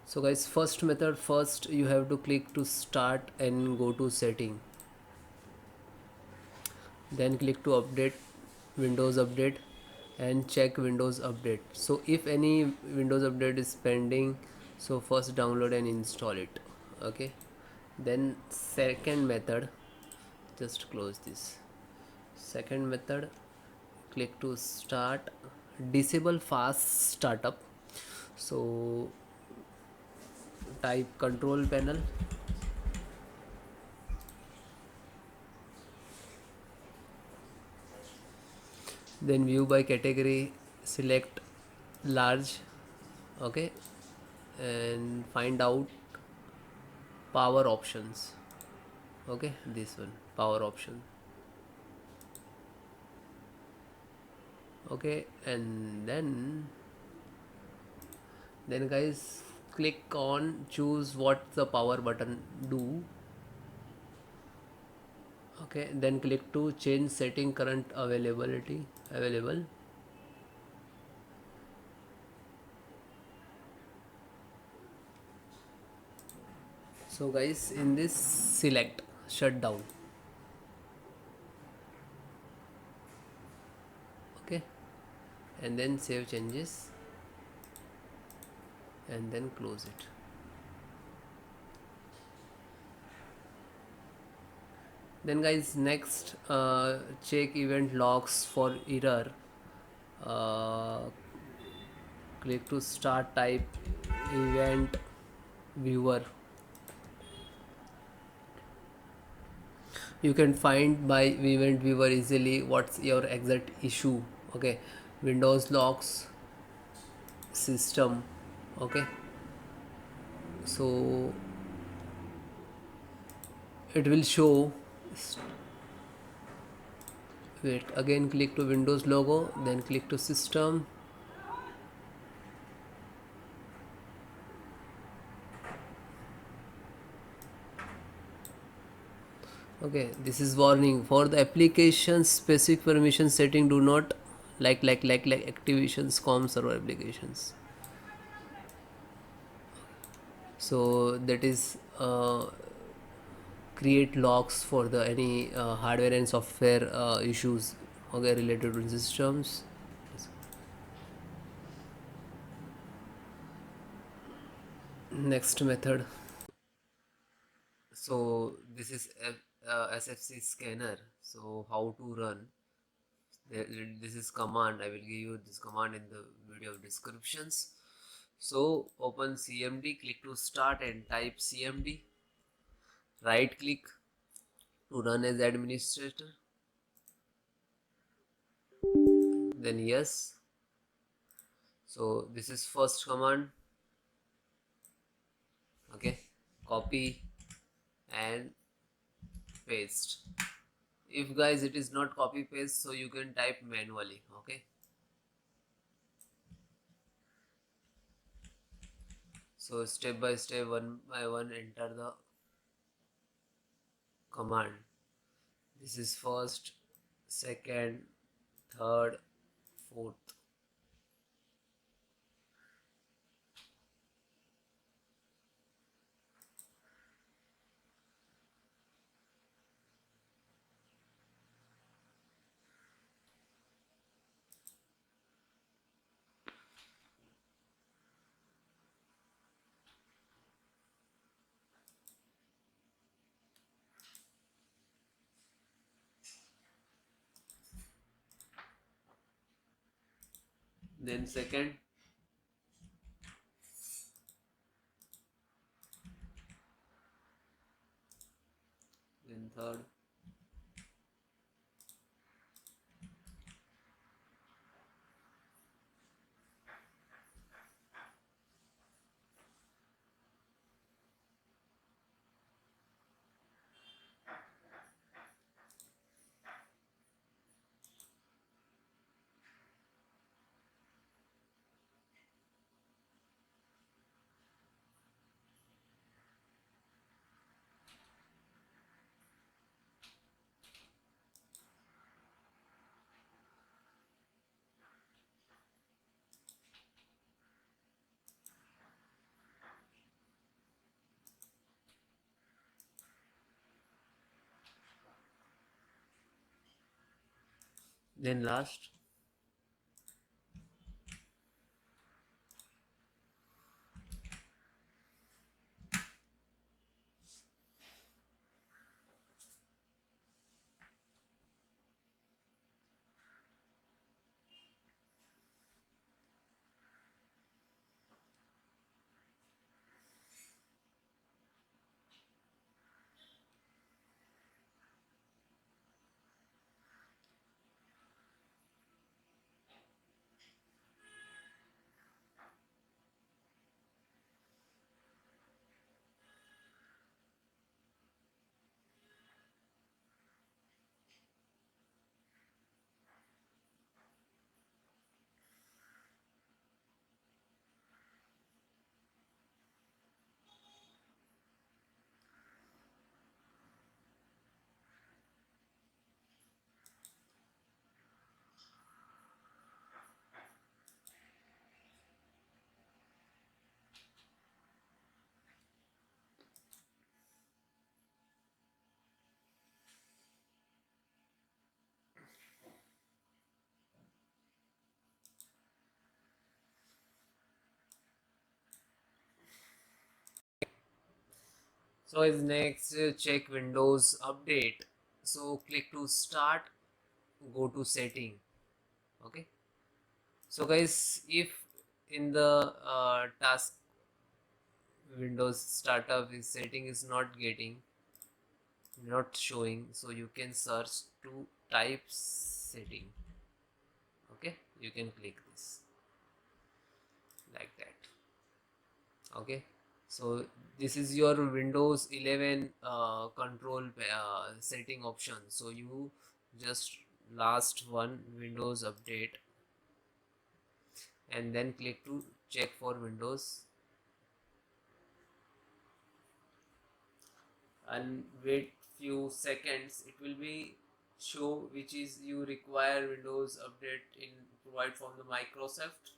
So guys, first method, first you have to click to start and go to setting, then click to update, Windows update, and check Windows update. So if any Windows update is pending, so first download and install it. Okay, then second method, just close this. Second method, click to start, disable fast startup. So type control panel, then view by category, select large. Okay, and find out power options. Okay, this one, power option. Okay, and then guys, click on choose what the power button do. Okay, then click to change setting current available. So guys, in this select shutdown. Okay, and then save changes and then close it. Then guys, next, check event logs for error. uh, Click to start, type event viewer. You can find by event viewer easily what's your exact issue. Okay, Windows logs, system. Okay, so it will show. Wait, again click to Windows logo, then click to system. Okay, this is warning for the application specific permission setting, do not like activations com server applications. So that is create logs for the any hardware and software issues, okay, related to systems. Next method, so this is SFC scanner. So how to run, this is command. I will give you this command in the video descriptions. So open CMD, click to start and type CMD, right click to run as administrator, then yes. So this is first command. Okay, copy and paste. If guys it is not copy paste, so you can type manually. Okay, so step by step, one by one, enter the command. This is first, second, third, fourth. Then second, then third, then last. So is next check Windows update. So click to start, go to setting. Okay. So guys, if in the task Windows startup is setting is not showing, so you can search to type setting. Okay, you can click this like that. Okay, so this is your Windows 11 control setting option. So you just last one Windows update and then click to check for Windows and wait few seconds. It will be show which is you require Windows update in provide from the Microsoft.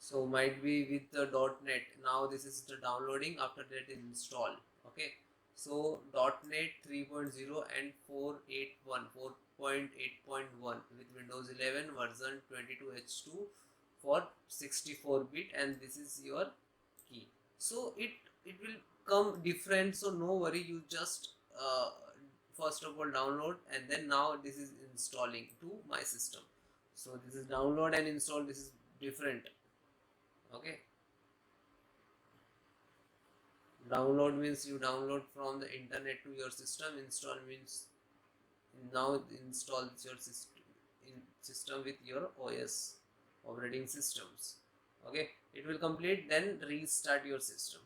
So might be with the .NET. Now this is the downloading, after that install. Okay, so .NET 3.0 and 4.8.1 with Windows 11 version 22H2 for 64-bit, and this is your key. So it will come different, so no worry, you just first of all download, and then now this is installing to my system. So this is download and install, this is different. Okay, download means you download from the internet to your system. Install means now it installs your system with your OS operating systems. Okay, it will complete, then restart your system.